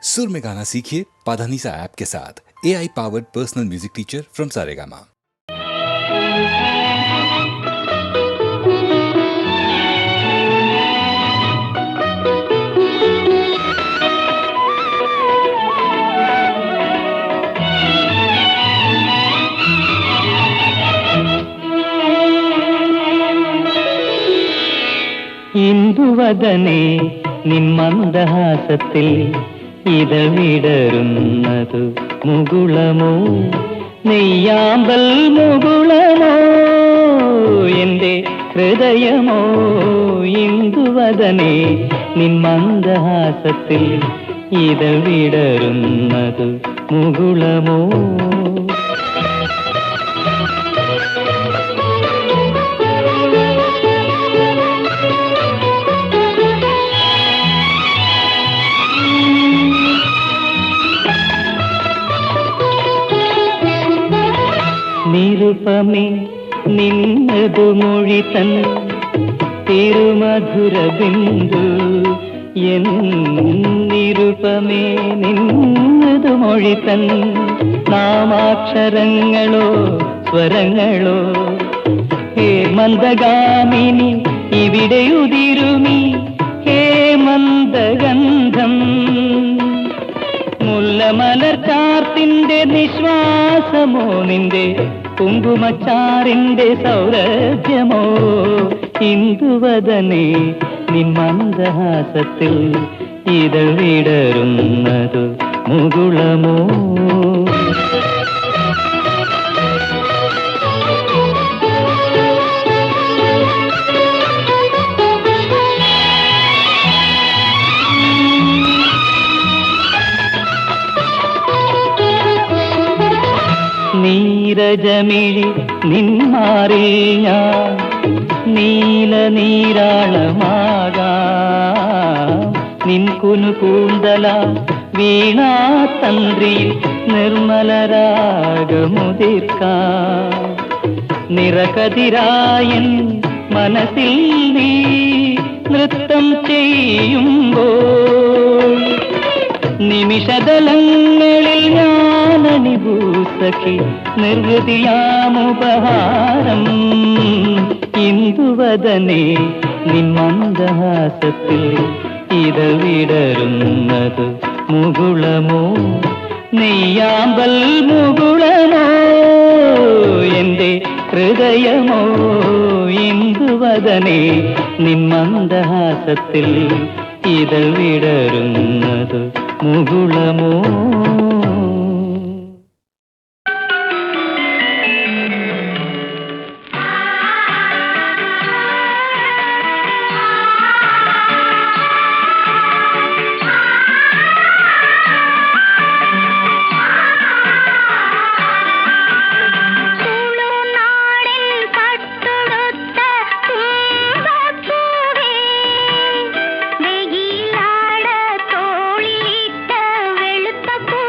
सुर में गाना सीखिए पाधानीसा ऐप के साथ। AI powered personal music teacher from Saregama. ഇന്ദുവദനേ നിന്മന്ദഹാസത്തിൽ ഇതവിടരുന്നതു മുകുളമോ നെയ്യാമ്പൽ മുകുളമോ എൻ്റെ ഹൃദയമോ ഇന്ദുവദനേ നിന്മന്ദഹാസത്തിൽ ഇതവിടരുന്നതു മുകുളമോ നിരുപമേ നിന്നതു മൊഴി തൻ തിരുമധുര ബിന്ദു നിരുപമേ നിന്നതു മൊഴി തൻ നാമാക്ഷരങ്ങളോ സ്വരങ്ങളോ ഹേ മന്ദഗാമിനി ഇവിടെ ഉതിരുമി ഹേ മന്ദഗന്ധം മുല്ലമലർച്ചാർത്തിന്റെ നിശ്വാസമോ നിന്റെ കുങ്കുമച്ചാറിന്റെ സൗരഭ്യമോ ഇന്ദുവദനേ നിന്മന്ദഹാസത്തിൽ ഇതവിടരുന്നതു മുകുളമോ നീരജമിഴി നിന്മാറിൽ ഞാൻ നീല നീരാളമാകാം നിൻകുനു കൂന്തല വീണാതന്ത്രിയിൽ നിർമ്മലരാഗമുതിർക്കാം നിറകതിരായൻ മനസ്സിൽ നീ നൃത്തം ചെയ്യുമ്പോൾ നിമിഷദലങ്ങളിൽ ഞാനണിഭൂസഖി നിർവൃതിയാമുപഹാരം ഇന്ദുവദനേ നിന്മന്ദഹാസത്തിൽ ഇതവിടരുന്നതു മുകുളമോ നെയ്യാമ്പൽ മുകുളമോ എൻ്റെ ഹൃദയമോ ഇന്ദുവദനേ നിന്മന്ദഹാസത്തിൽ ഇതവിടരുന്നതു മുകുളമോ തോളിലിട്ട വെളുത്ത പൂ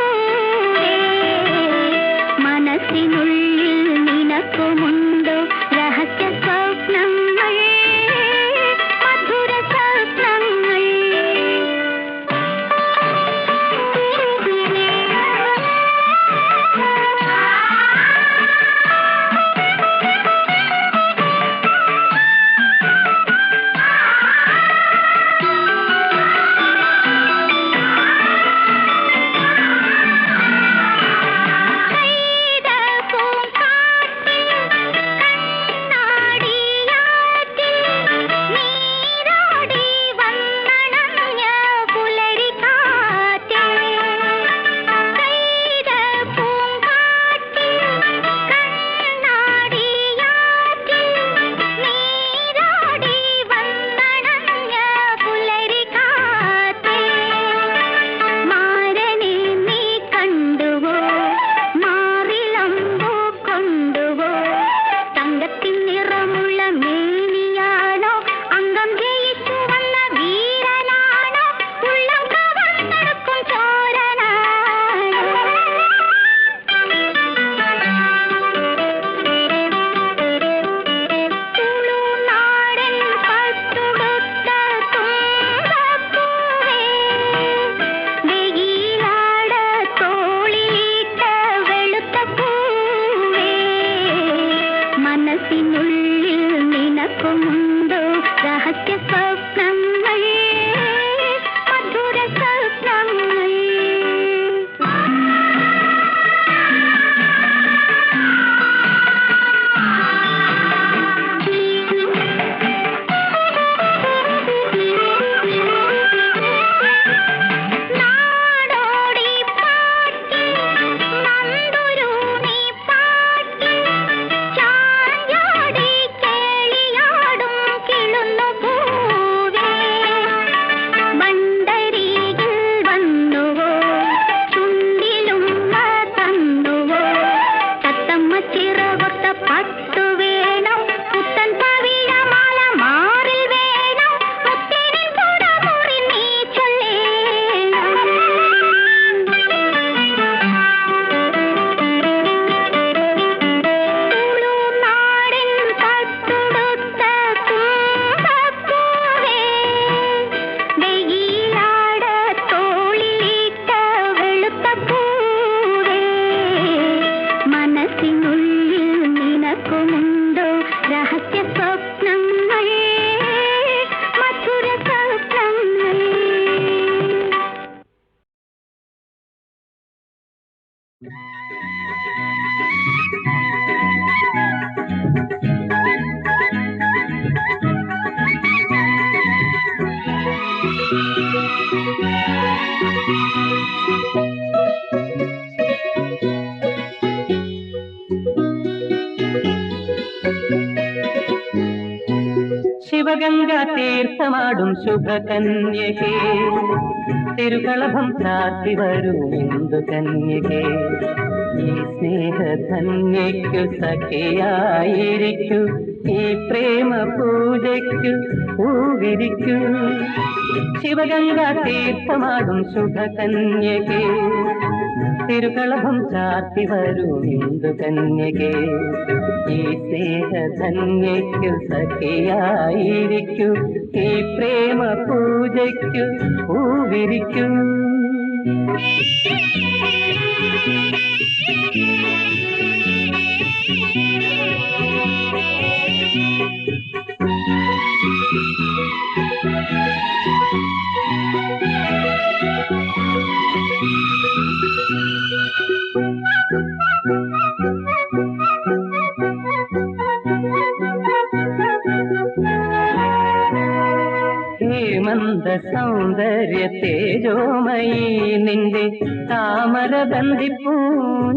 ശിവഗംഗാ തീർത്ഥമാടും ശുഭകന്യകേ, തിരുകളഭം ചാത്തി വരൂ ഇന്ദു കന്യകേ. ഈ സ്നേഹധന്യയ്ക്കു സഖിയായിരിക്കൂ, ഈ പ്രേമ പൂജയ്ക്കു പൂവിരിക്കൂ. ശിവഗംഗാ തീർത്ഥമാടും ശുഭകന്യകേ, തിരുകളഭം ചാത്തി വരൂ ഇന്ദു കന്യകേ. ഈ സ്നേഹധന്യയ്ക്കു സഖിയായിരിക്കൂ, ഈ പ്രേമ പൂജയ്ക്കു പൂവിരിക്കൂ. ഹേമന്ത സൗന്ദര്യ തേജോമയി നിന്റെ താമര ബന്ധിപ്പൂഞ്ചൊടിയിതളിൽ.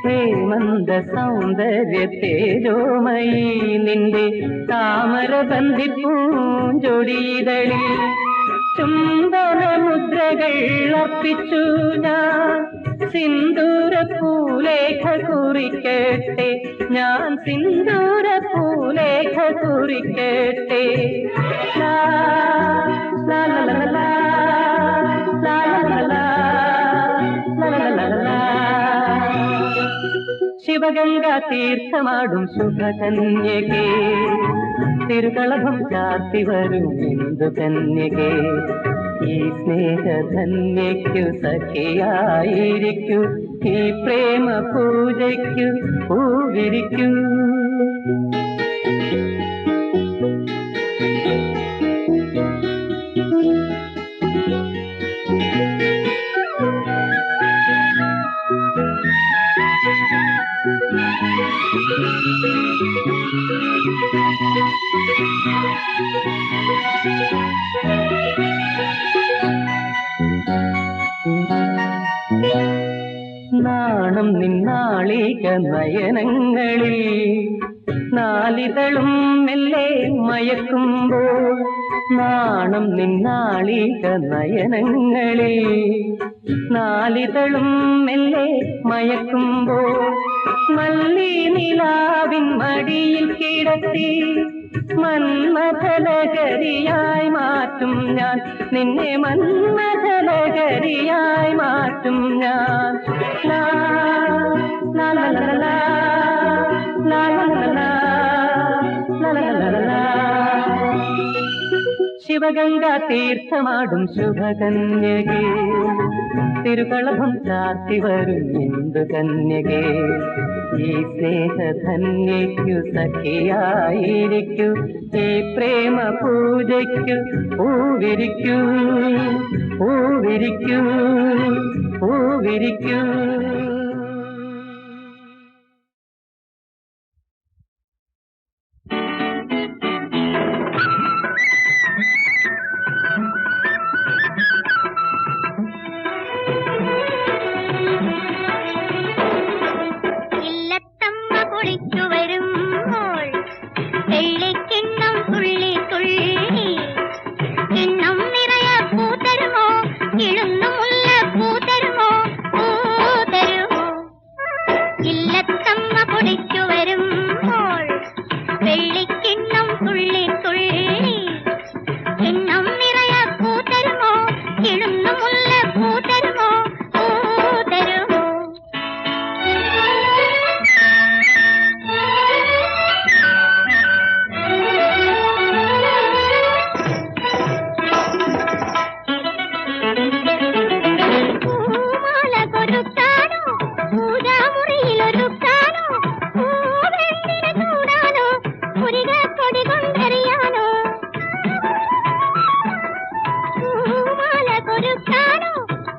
ഹേമന്ത സൗന്ദര്യ തേജോമയി നിന്റെ താമര ബന്ധിപ്പൂഞ്ചൊടിയിതളിൽ. ചുംബന മുദ്രകൾ അർപ്പിച്ചു ഞാൻ, സിന്ദൂര പൂലേഖ കുറിക്കട്ടെ ഞാൻ, സിന്ദൂര പൂലേഖ കുറിക്കട്ടെ. ലാ ലാ ലാ ലാ ലാ ലാ ലാ ലാ ലാ. ശിവഗംഗാ തീർത്ഥമാടും ശുഭകന്യകേ, തിരുകളഭം ചാർത്തി വരും ഇന്ദു കന്യകേ. ഈ സ്നേഹധന്യയ്ക്കു സഖിയായിരിക്കൂ, ഈ പ്രേമ പൂജയ്ക്കു പൂവിരിക്കൂ. നാണം നിന്നാളിക നയനങ്ങളിൽ നാലിതളും മെല്ലെ മയക്കുമ്പോൾ. നാണം നിന്നാളിക നയനങ്ങളിൽ നാലിതളും മെല്ലെ മയക്കുമ്പോൾ. മല്ലി നിലാവിൻ മടിയിൽ കിടത്തി മന്മഥലകരിയായി മാറ്റും ഞാൻ, നിന്നെ മന്മഥലകരിയായി മാറ്റും ഞാൻ. ലാ ലാ ലാ ലാ ലാ ലാ ലാ ലാ ലാ. ശിവഗംഗാ തീർത്ഥമാടും ശുഭകന്യകേ, തിരുകളഭം ചാർത്തി വരും ഇന്ദു കന്യകേ. ഈ സ്നേഹധന്യയ്ക്കു സഖിയായിരിക്കൂ, ഈ പ്രേമ പൂജയ്ക്കു പൂവിരിക്കൂ പൂവിരിക്കൂ പൂവിരിക്കൂ.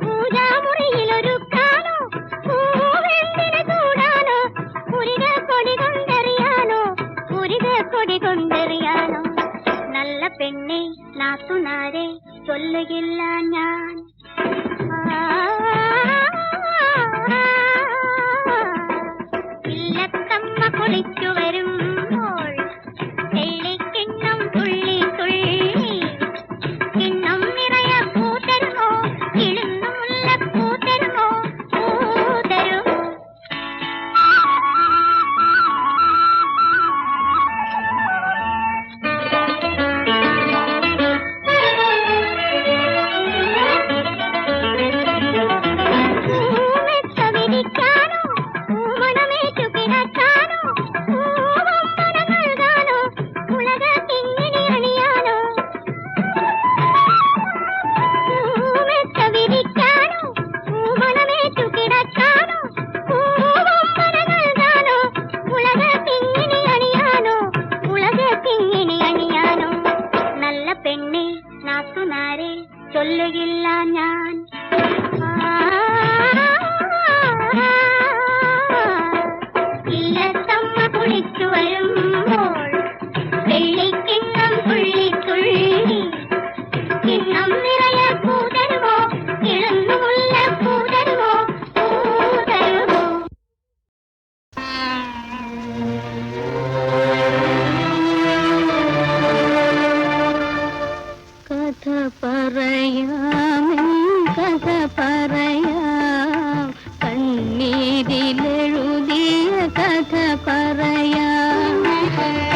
പൂജാമുറിയിലൊരുക്കാനോ നാത്തുനാരെ ചൊല്ലുകില്ല ഞാൻ. ഇല്ലത്തമ്മ കുളിച്ചു വരുമ്പോൾ വെള്ളിക്കിണ്ണം തുള്ളി തുള്ളി, കിണ്ണം നിറയ പൂതരുമോ, കിളുന്നു മുല്ലപ്പൂ തരുമോ, പൂതരുമോ. ചൊല്ലുകില്ല ഞാൻ. ഇല്ലത്തമ്മ കുളിച്ചു വരുമ്പോൾ വെള്ളിക്കിണ്ണം തുള്ളി തുള്ളി, കിണ്ണം നിറയ പൂതരുമോ, കിളന്നു മുല്ലപ്പൂ തരുമോ, പൂതരുമോ. കഥ പറയാം, കഥ പറയാം, കണ്ണീരിലെഴുതിയ കഥ പറയാം.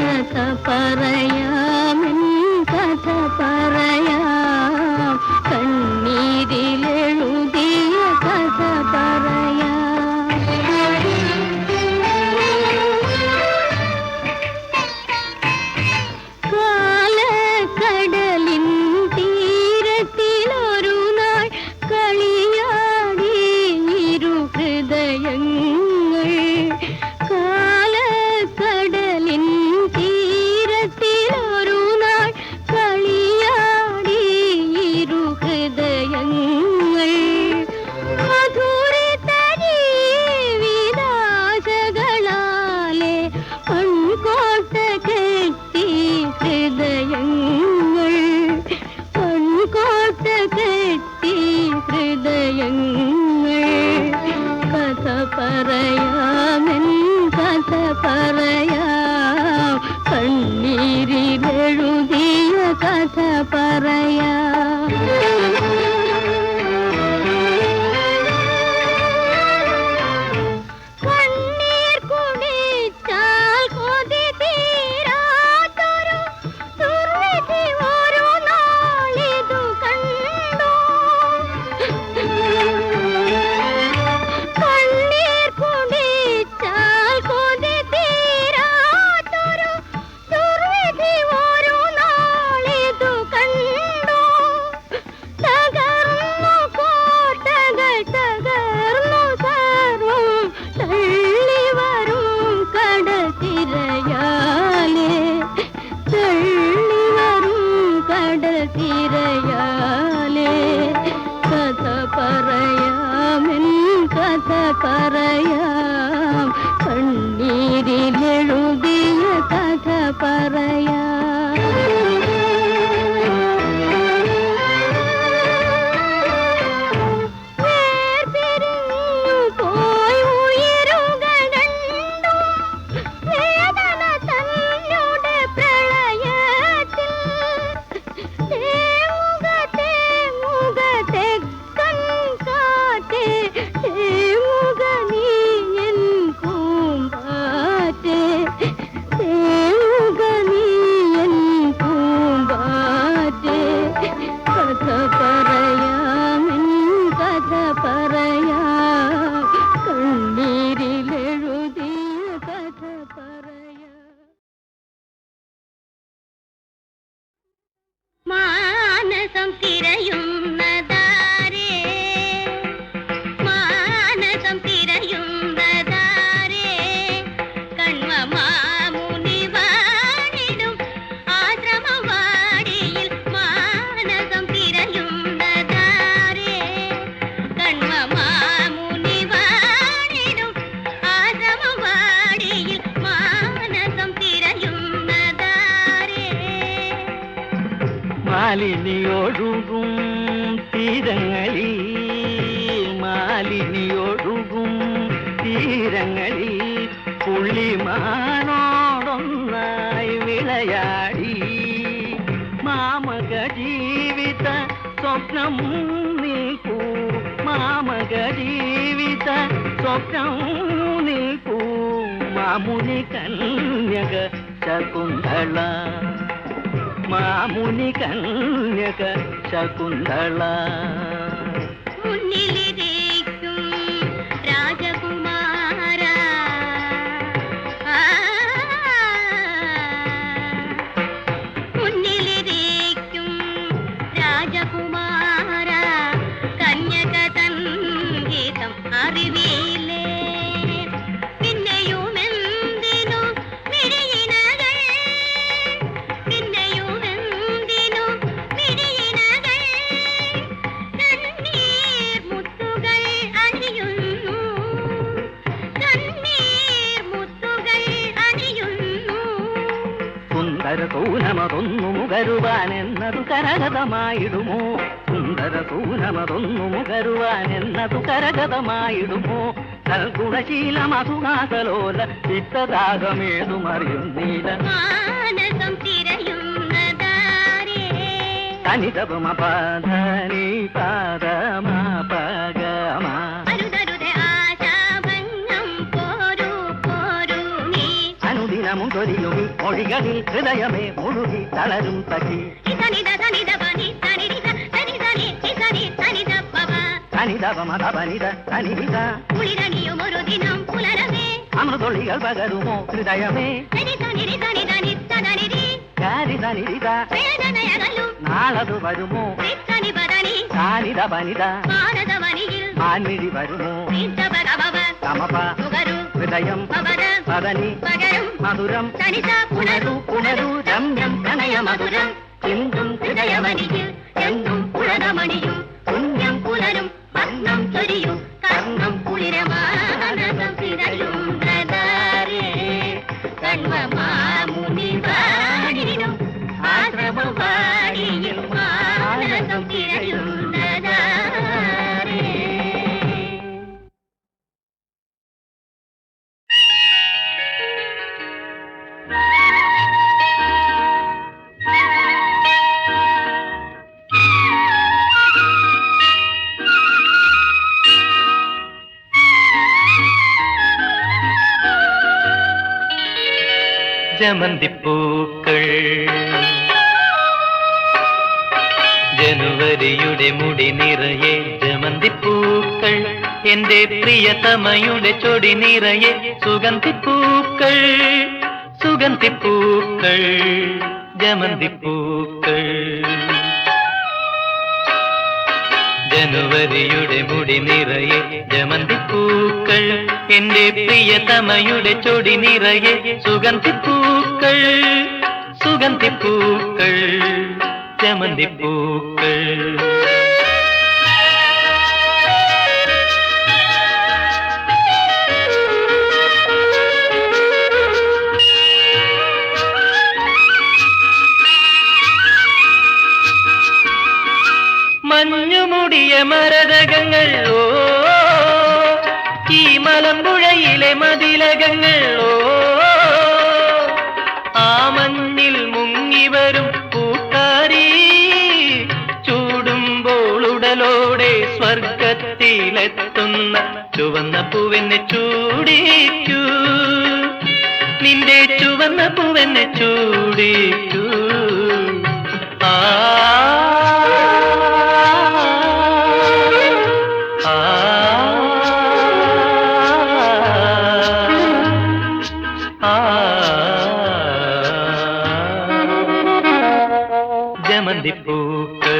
കഥ പറയാം, കഥ പറയാം, കണ്ണീരിലെഴുതിയ കഥ പറയാം. കാലക്കടലിൻ തീരത്തിലൊരു നാൾ കളിയാടി ഇരു ഹൃദയങ്ങൾ. കാലക്കടലിൻ തീരത്തിലൊരു നാൾ കളിയാടി ഇരു ഹൃദയങ്ങൾ. മധുരിത ജീവിതാശകളാലെ പൺകോട്ട കെട്ടി ഹൃദയങ്ങൾ, പൺകോട്ട കെട്ടി ഹൃദയങ്ങൾ. കഥ പറയാമെൻ കഥ പറയാം, കണ്ണീരിലെഴുതിയ കഥ പറയാം. കണ്ണീർ കുടിച്ചാൽ കൊതി തീരാത്തൊരു ദുർവിധി ഒരു നാളിതു കണ്ടു. കണ്ണീർ കുടിച്ചാൽ കൊതി തീരാത്തൊരു ദുർവിധി ഒരു നാളിതു കണ്ടു. തകർന്നു കോട്ടകൾ, തകർന്നു സർവം, തള്ളി വരും കടത്തിരയാലെ, തള്ളി വരും കടത്തിരയാലെ. കഥ പറയാമെൻ കഥ പറയാം, കണ്ണീരിലെഴുതിയ കഥ പറയാം. വേർപിരിഞ്ഞു പോയി ഉയരുകടണ്ടു, വേദന തന്നുടെ പ്രളയത്തിൽ. തേങ്ങുക തേങ്ങുക തെക്കൻ കാറ്റേ, തേങ്ങുക നീ മാലിനിയൊഴുകും തീരങ്ങളിൽ മാലിനിയൊഴുകും തീരങ്ങളിൽ പുള്ളിമാനോടൊന്നായി വിളയാടി മാമക ജീവിത സ്വപ്നം നീക്കൂ മാമക ജീവിത സ്വപ്നം നീക്കൂ മാമുനി കന്യക ശകുന്തള മാമുനി കന്യക ശകുന്തള മുന്നിലിരിക്കും രാജകുമാര മുന്നിലിരിക്കും രാജകുമാര കന്യക തൻ ഗീതം അറിവില്ലേ പിന്നെയും എന്തിനു മിഴിയിണകൾ പിന്നെയും എന്തിനു മിഴിയിണകൾ കണ്ണീർ മുത്തുകൾ അണിയുന്നു കണ്ണീർ മുത്തുകൾ അണിയുന്നു സുന്ദര സൂനമതൊന്നു മുകരുവാനെന്നതു കരഗതമായിടുമോ സുന്ദര സൂനമതൊന്നു മുകരുവാനെന്നതു കരഗതമായിടുമോ സൽഗുണശീലമസുഹാസലോല ചിത്തദാഹമേതുമറിയുന്നീല മാനസം തിരയുന്നതാരേ തനിതപമ പാദനി പാദമ അരുതരുതെ ആശാഭംഗം പോരൂ പോരൂ നീ അനുദിനമും തൊരിയുമി മൊഴികളിൽ ഹൃദയമേ മുഴുകി തളരും സഖി ഇതനിത തനിത പനി തനിരിത തനിതനി ഇതനി തനിത പവ തനിതപമതപനിത തനിവിത കുളിരണിയും ഒരു ദിനം പുലരവേ അമൃതൊളികൾ പകരുമോ ഹൃദയമേ തനിതനിരി തനിതനി തനിരി കാരിതനിരിത വേദനയകലും നാളതു വരുമോ തനി പദനി താനിതപനിത ഭാരതവനിയിൽ മാൻമിഴി വരുമോ ഭഗവ സമപ മുകരു ഹൃദയം പവന പദനി പകരം മധുരം തനിത പുണരു പുണരു രമ്യം പ്രണയ മധുരം ചിന്തും ഹൃദയമണിയിൽ എന്നും പുളകമണിയും പുണ്യം പുലരും വർണ്ണം ചൊരിയും കർണം കുളിരമാനസം തിരയുന്നതാരേ കണ്വമാമുനി വാണിടും ആശ്രമവാടിയിൽ മാനസം തിരയുന്നതാരേ ജമന്തിപ്പൂക്കൾ ജനുവരിയുടെ മുടി നിറയെ ജമന്തിപ്പൂക്കൾ എന്റെ പ്രിയതമയുടെ ചൊടി നിറയെ സുഗന്ധിപ്പൂക്കൾ സുഗന്ധിപ്പൂക്കൾ ജമന്തിപ്പൂക്കൾ ജനുവരിയുടെ മുടി നിറയെ ജമന്തിപ്പൂക്കൾ എന്റെ പ്രിയതമയുടെ ചൊടി നിറയെ സുഗന്ധിപ്പൂക്കൾ സുഗന്ധിപ്പൂക്കൾ ജമന്തിപ്പൂക്കൾ മഞ്ഞുമുടിയ മരതകങ്ങൾ ഓ ഈ മലമ്പുഴയിലെ മതിലകങ്ങൾ ഓ ആ മഞ്ഞിൽ മുങ്ങിവരും പൂക്കാരി ചൂടുമ്പോൾ ഉടലോടെ സ്വർഗത്തിലെത്തുന്ന ചുവന്ന പൂവെന്നെ ചൂടിക്കൂ നിന്റെ ചുവന്ന പൂവെന്നെ ചൂടിക്കൂ ആ ജമന്തിപ്പൂക്കൾ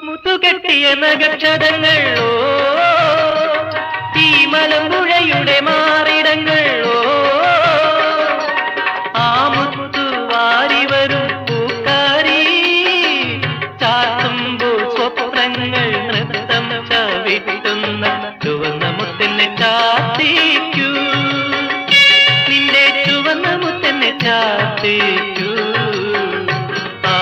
മുത്തുകെട്ടിയ നഗക്ഷതങ്ങൾ ഓ ഈ മലമ്പുഴയുടെ മാറിടങ്ങൾ ഓ ആ മുത്തു വാരി വരും പൂക്കാരി കിട്ടുന്ന ചുവന്ന മുത്തന്നെ ചാത്തിക്കൂ, നിന്റെ ചുവന്ന മുത്തന്നെ ചാത്തിക്കൂ. ആ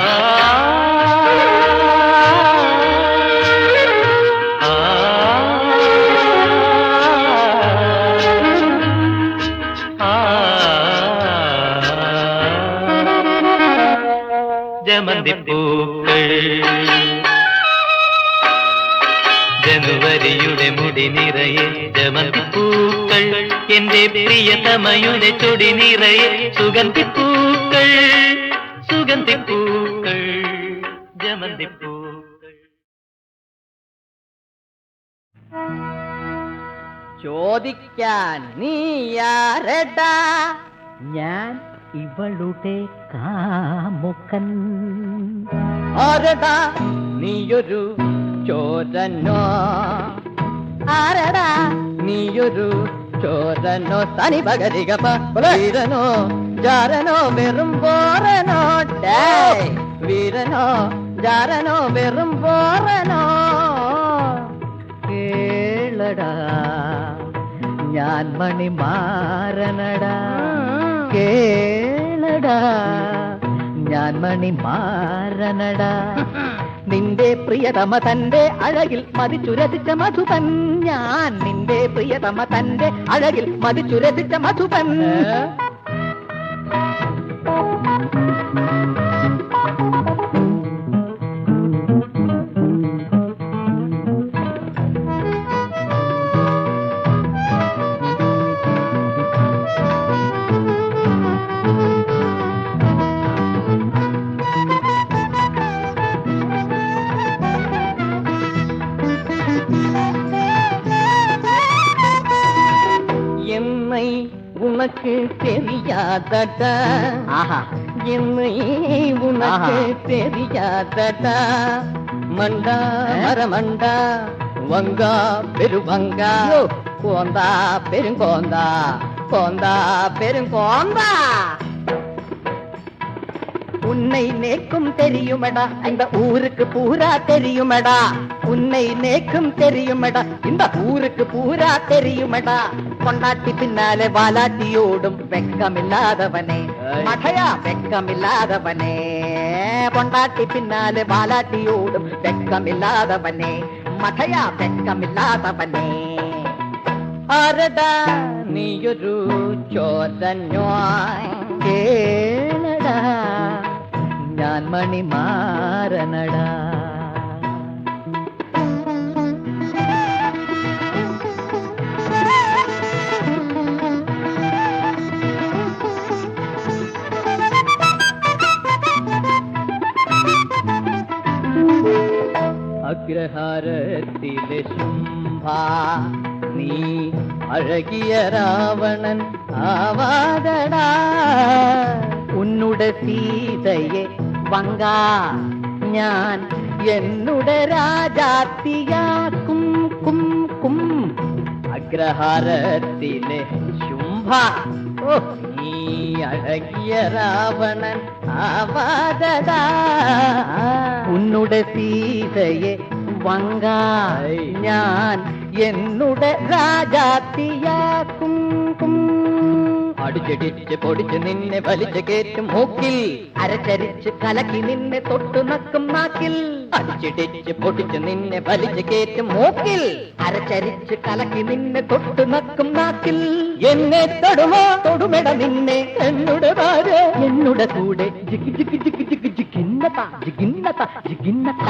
ജമന്തിപ്പൂക്കൾ ജനുവരിയുടെ മുടി നിറയെ ജമന്തിപ്പൂക്കൾ, എന്റെ പ്രിയതമയുടെ ചൊടി നിറയെ സുഗന്ധിപ്പൂക്കൾ, സുഗന്ധിപ്പൂക്കൾ, ജമന്തിപ്പൂക്കൾ. ചോദിക്കാൻ നീയാരടാ? ഞാൻ ഇവളുടെ കാമുകൻ. ആരടാ നീയൊരു ചോരനോ? ആരടാ നീയൊരു ചോരനോ? തനി പകരികീരനോ ജാരനോ വെറും പോറനോ? വീരനോ ജാരനോ വെറും പോറനോ? കേളടാ ഞാൻ മണിമാരനടാ, കേളടാ ഞാൻ മണിമാരനടാ. നിന്റെ പ്രിയതമ തന്റെ അഴകിൽ മതിച്ചുരസിച്ച മധുപൻ ഞാൻ, നിന്റെ പ്രിയതമ തന്റെ അഴകിൽ മതിച്ചുരസിച്ച മധുപൻ. உனக்கு தெரியாதடா, என்னை உனக்கு தெரியாதடா. மண்டா மரமண்டா வங்கா பெருவங்கா, கோந்தா பெருங்கோந்தா, கோந்தா பெருங்கோந்தா. உன்னை நேக்கும் தெரியுமடா இந்த ஊருக்கு பூரா தெரியுமடா, உன்னை நேக்கும் தெரியுமடா இந்த ஊருக்கு பூரா தெரியுமடா. கொண்டாட்டி பின்னாலே வாலாட்டியோடும் வெக்கமில்லாதவனே மடையா, வெக்கமில்லாதவனே. கொண்டாட்டி பின்னாலே வாலாட்டியோடும் வெக்கமில்லாதவனே மடையா, வெக்கமில்லாதவனே. ആരടാ നീയൊരു ചോരനോ? കേളടാ ഞാൻ മണിമാരനടാ. അഗ്രഹാരത്തിലെ ശുംഭ നീ അഴകിയ രാവണൻ ആവാതടാ. ഉന്നുടെ സീതയെ വങ്കാ ഞാൻ എന്നുടെ രാജാത്തിയാക്കും കും കും. അഗ്രഹാരത്തിലെ ശുംഭ നീ അഴകിയ രാവണൻ ആവാതടാ. ഉന്നുടെ സീതയെ വങ്കായി ഞാൻ എന്നുടെ രാജാത്തിയാക്കും കും. അടിച്ചടിച്ച് പൊടിച്ച് നിന്നെ വലിച്ചു കേറ്റും മൂക്കിൽ, അരച്ചരിച്ച് കലക്കി നിന്നെ തൊട്ടു നക്കും നാക്കിൽ. അടിച്ചിടിച്ച് പൊടിച്ച് നിന്നെ വലിച്ചു കേറ്റും മൂക്കിൽ, അരച്ചരിച്ച് കലക്കി നിന്നെ തൊട്ടു നക്കും നാക്കിൽ. എന്നെ തൊടുമോ തൊടുമെട നിന്നെ എന്നുടെ ഭാര്യ, എന്നുടെ കൂടെ ജിഗി ജിഗി ജിഗി ജിഗി ജിഗിന്നത ജിഗിന്നത ജിഗിന്നത.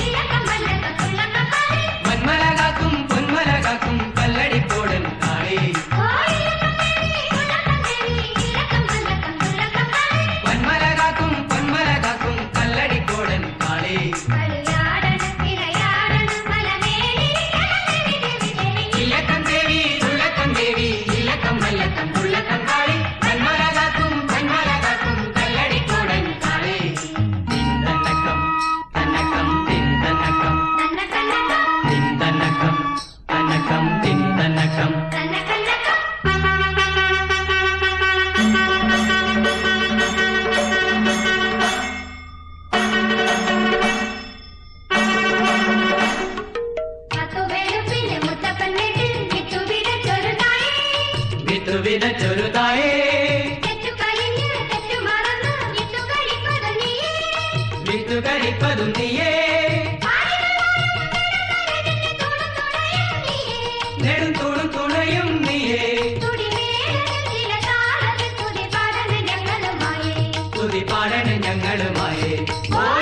ഇലക്കം വിതച്ചൊരു തായേ വിത്തുകരിപ്പതും നീയേ നെടും തൂണും തുണയും നീയേ തുതി പാടന ഞങ്ങളുമായേ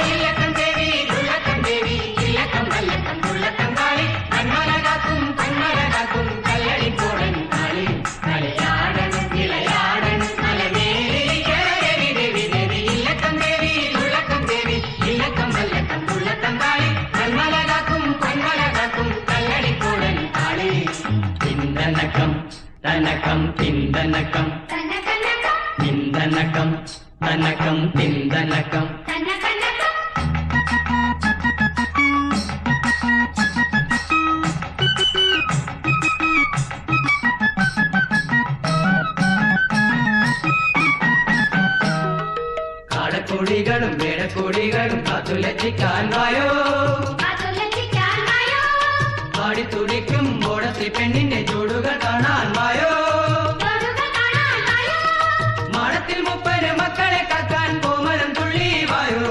ഇല്ലക്കം ദേവി ദുല്ലക്കം ദേവി ഇല്ലക്കം വല്ലക്കം ദുല്ലക്കം കാളി കന്മലകാക്കും കന്മലകാക്കും കല്ലടിക്കോടൻ കാളി കളിയാടനും ഇളയാടനും മലമേലി ദേവി ദേവി ദേവി ഇല്ലക്കം ദേവി ദുല്ലക്കം ദേവി ഇല്ലക്കം വല്ലക്കം ദുല്ലക്കം കാളി കന്മലകാക്കും കന്മലകാക്കും കല്ലടിക്കോടൻ കാളി തിന്തനക്കം തനക്കം തിന്തനക്കം തിന്തനക്കം തനക്കം തിന്തനക്കം കാടക്കൊടികളും വേടക്കൊടികളും കാത്തുലച്ചിക്കാൻ വായോ പാടിത്തുടിക്കും ഓടത്തി പെണ്ണിന്റെ ചൂടുകൾ കാണാൻ വായോ മാടത്തിൽ മുപ്പര് മക്കളെ കാക്കാൻ കോമരം തുള്ളി വായോ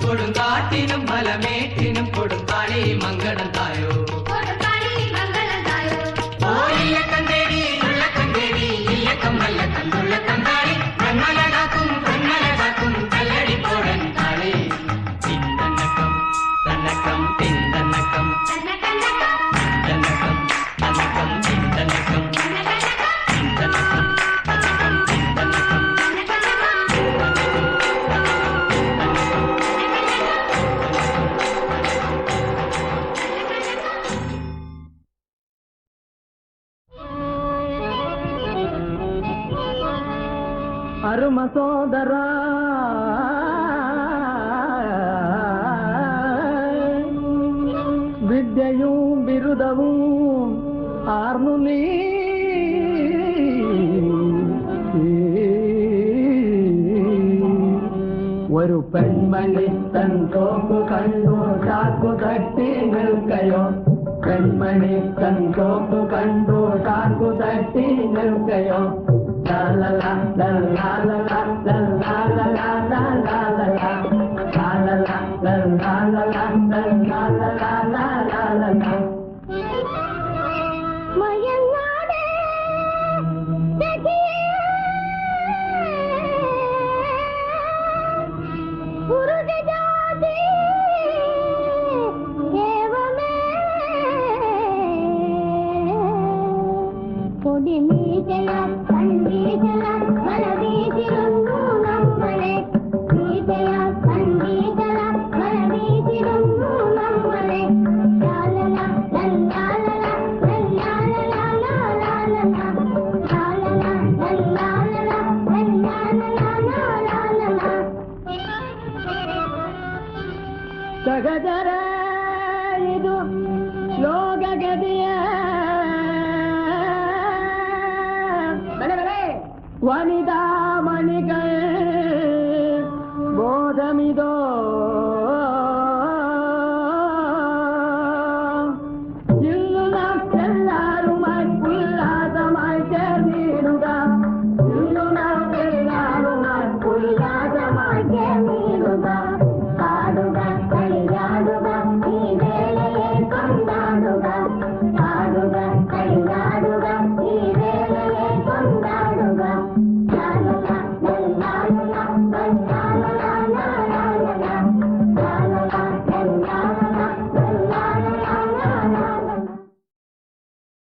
കൊടുങ്കാറ്റിനും മലമേറ്റിനും കൊടുങ്കാളി മംഗളം തായോ ഇല്ലക്കം ദേവി ദുല്ലക്കം ദേവി ഇല്ലക്കം വല്ലക്കം ദുല്ലക്കം കാളി കന്മലകാക്കും കന്മലകാക്കും കല്ലടിക്കോടൻ കാളി തിന്തനക്കം തന്നക്കം തിന്തനക്കം തിന്തനക്കം തന്നക്കം തിന്തനക്കം തിന്തനക്കം തന്നക്കം തിന്തനക്കം അരുമ സോദര വിദ്യയും ബിരുദവും ആർന്നു നീ ഒരു പെൺമണി തൻ തോക്കു കണ്ടു ചാക്കു തട്ടി നിൽക്കയോ പെൺമണി തൻ തോക്കു കണ്ടു ചാക്കു തട്ടി നിൽക്കയോ സഹചര ഇതു ലോകഗതിയ വനിതാ മണികൾ ബോധമിതോ ഇന്നു നാം എല്ലാരുമായി ഉല്ലാസമായി ചേർന്നിടുക ഇന്നു നാം എല്ലാരുമായി ഉല്ലാസമായി ചേർന്നിടുക